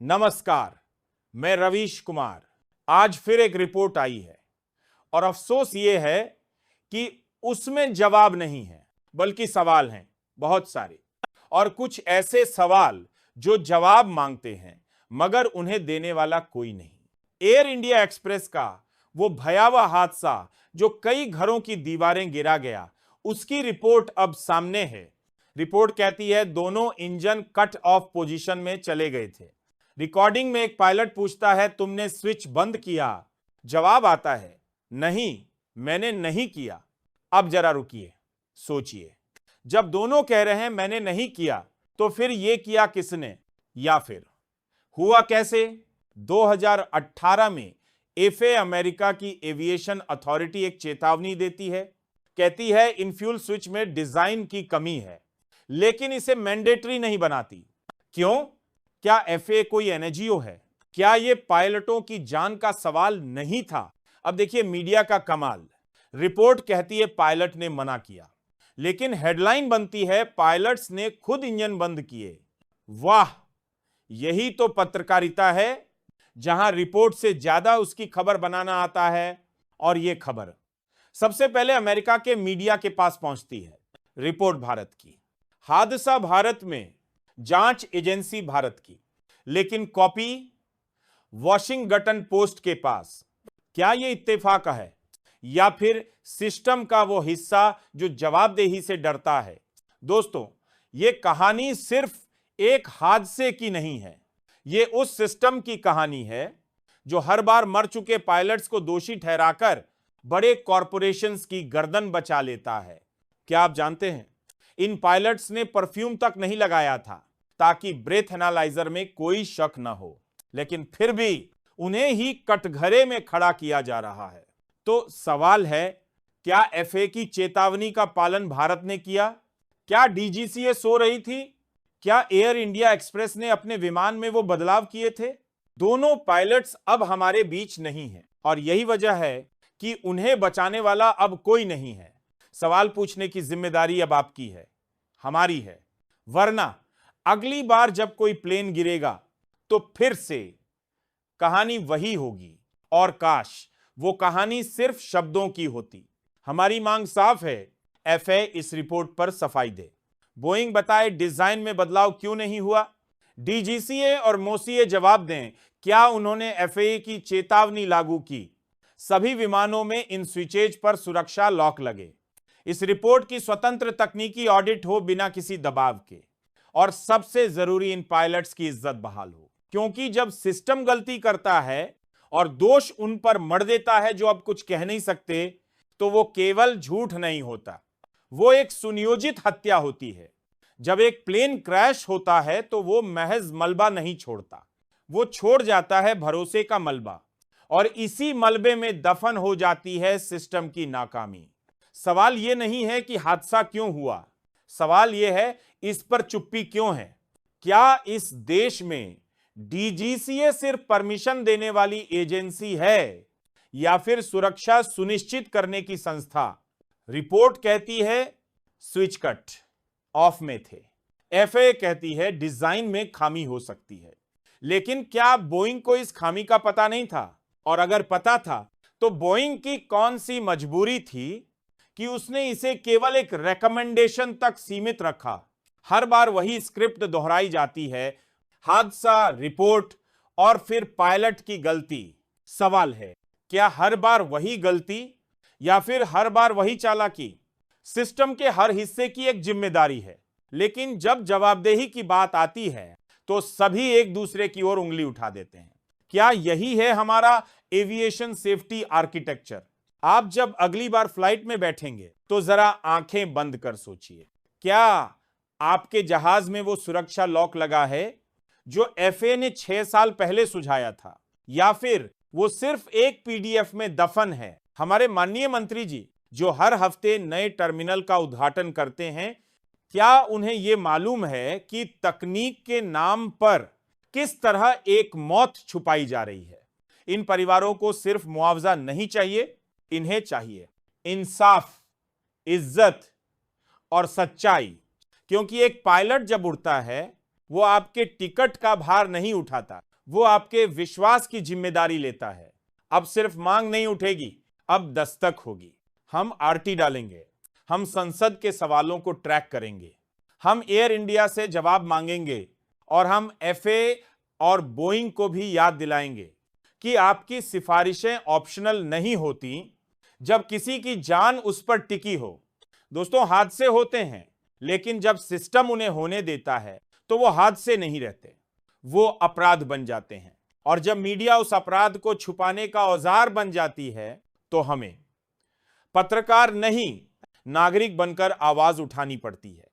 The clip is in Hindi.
नमस्कार, मैं रवीश कुमार। आज फिर एक रिपोर्ट आई है और अफसोस ये है कि उसमें जवाब नहीं है बल्कि सवाल हैं बहुत सारे, और कुछ ऐसे सवाल जो जवाब मांगते हैं मगर उन्हें देने वाला कोई नहीं। एयर इंडिया एक्सप्रेस का वो भयावह हादसा जो कई घरों की दीवारें गिरा गया, उसकी रिपोर्ट अब सामने है। रिपोर्ट कहती है दोनों इंजन कट ऑफ पोजीशन में चले गए थे। रिकॉर्डिंग में एक पायलट पूछता है, तुमने स्विच बंद किया? जवाब आता है, नहीं, मैंने नहीं किया। अब जरा रुकिए, सोचिए। जब दोनों कह रहे हैं मैंने नहीं किया, तो फिर यह किया किसने, या फिर हुआ कैसे? 2018 में एफए अमेरिका की एविएशन अथॉरिटी एक चेतावनी देती है। कहती है इनफ्यूल स्विच में डिजाइन की कमी है, लेकिन इसे मैंडेटरी नहीं बनाती। क्यों? क्या एफए कोई एनजीओ है? क्या यह पायलटों की जान का सवाल नहीं था? अब देखिए मीडिया का कमाल। रिपोर्ट कहती है पायलट ने मना किया, लेकिन हेडलाइन बनती है पायलट्स ने खुद इंजन बंद किए। वाह, यही तो पत्रकारिता है, जहां रिपोर्ट से ज्यादा उसकी खबर बनाना आता है। और यह खबर सबसे पहले अमेरिका के मीडिया के पास पहुंचती है। रिपोर्ट भारत की, हादसा भारत में, जांच एजेंसी भारत की, लेकिन कॉपी वॉशिंगटन पोस्ट के पास। क्या यह इत्तेफाक है या फिर सिस्टम का वो हिस्सा जो जवाबदेही से डरता है? दोस्तों, यह कहानी सिर्फ एक हादसे की नहीं है, यह उस सिस्टम की कहानी है जो हर बार मर चुके पायलट्स को दोषी ठहराकर बड़े कॉरपोरेशंस की गर्दन बचा लेता है। क्या आप जानते हैं, इन पायलट्स ने परफ्यूम तक नहीं लगाया था ताकि ब्रेथ एनालाइजर में कोई शक न हो, लेकिन फिर भी उन्हें ही कटघरे में खड़ा किया जा रहा है। तो सवाल है, क्या एफए की चेतावनी का पालन भारत ने किया? क्या डीजीसीए सो रही थी? क्या एयर इंडिया एक्सप्रेस ने अपने विमान में वो बदलाव किए थे? दोनों पायलट्स अब हमारे बीच नहीं है और यही वजह है कि उन्हें बचाने वाला अब कोई नहीं है। सवाल पूछने की जिम्मेदारी अब आपकी है, हमारी है, वरना अगली बार जब कोई प्लेन गिरेगा तो फिर से कहानी वही होगी। और काश वो कहानी सिर्फ शब्दों की होती। हमारी मांग साफ है, एफए इस रिपोर्ट पर सफाई दे। बोइंग बताए डिजाइन में बदलाव क्यों नहीं हुआ। डीजीसीए और मोसीए जवाब दें, क्या उन्होंने एफए की चेतावनी लागू की? सभी विमानों में इन स्विचेज पर सुरक्षा लॉक लगे। इस रिपोर्ट की स्वतंत्र तकनीकी ऑडिट हो बिना किसी दबाव के। और सबसे जरूरी, इन पायलट्स की इज्जत बहाल हो, क्योंकि जब सिस्टम गलती करता है और दोष उन पर मढ़ देता है जो अब कुछ कह नहीं सकते, तो वो केवल झूठ नहीं होता, वो एक सुनियोजित हत्या होती है। जब एक प्लेन क्रैश होता है तो वो महज मलबा नहीं छोड़ता, वो छोड़ जाता है भरोसे का मलबा, और इसी मलबे में दफन हो जाती है सिस्टम की नाकामी। सवाल यह नहीं है कि हादसा क्यों हुआ, सवाल यह है इस पर चुप्पी क्यों है। क्या इस देश में डीजीसीए सिर्फ परमिशन देने वाली एजेंसी है या फिर सुरक्षा सुनिश्चित करने की संस्था? रिपोर्ट कहती है स्विच कट ऑफ में थे, एफए कहती है डिजाइन में खामी हो सकती है। लेकिन क्या बोइंग को इस खामी का पता नहीं था? और अगर पता था तो बोइंग की कौन सी मजबूरी थी कि उसने इसे केवल एक रेकमेंडेशन तक सीमित रखा? हर बार वही स्क्रिप्ट दोहराई जाती है, हादसा, रिपोर्ट और फिर पायलट की गलती। सवाल है, क्या हर बार वही गलती या फिर हर बार वही चालाकी? सिस्टम के हर हिस्से की एक जिम्मेदारी है, लेकिन जब जवाबदेही की बात आती है तो सभी एक दूसरे की ओर उंगली उठा देते हैं। क्या यही है हमारा एविएशन सेफ्टी आर्किटेक्चर? आप जब अगली बार फ्लाइट में बैठेंगे तो जरा आंखें बंद कर सोचिए, क्या आपके जहाज में वो सुरक्षा लॉक लगा है जो एफए ने 6 साल पहले सुझाया था, या फिर वो सिर्फ एक पीडीएफ में दफन है? हमारे माननीय मंत्री जी जो हर हफ्ते नए टर्मिनल का उद्घाटन करते हैं, क्या उन्हें यह मालूम है कि तकनीक के नाम पर किस तरह एक मौत छुपाई जा रही है? इन परिवारों को सिर्फ मुआवजा नहीं चाहिए, इन्हें चाहिए इंसाफ, इज्जत और सच्चाई। क्योंकि एक पायलट जब उड़ता है वो आपके टिकट का भार नहीं उठाता, वो आपके विश्वास की जिम्मेदारी लेता है। अब सिर्फ मांग नहीं उठेगी, अब दस्तक होगी। हम आरटी डालेंगे, हम संसद के सवालों को ट्रैक करेंगे, हम एयर इंडिया से जवाब मांगेंगे और हम एफए और बोइंग को भी याद दिलाएंगे कि आपकी सिफारिशें ऑप्शनल नहीं होती जब किसी की जान उस पर टिकी हो। दोस्तों, हादसे होते हैं, लेकिन जब सिस्टम उन्हें होने देता है तो वो हादसे नहीं रहते, वो अपराध बन जाते हैं। और जब मीडिया उस अपराध को छुपाने का औजार बन जाती है तो हमें पत्रकार नहीं, नागरिक बनकर आवाज उठानी पड़ती है।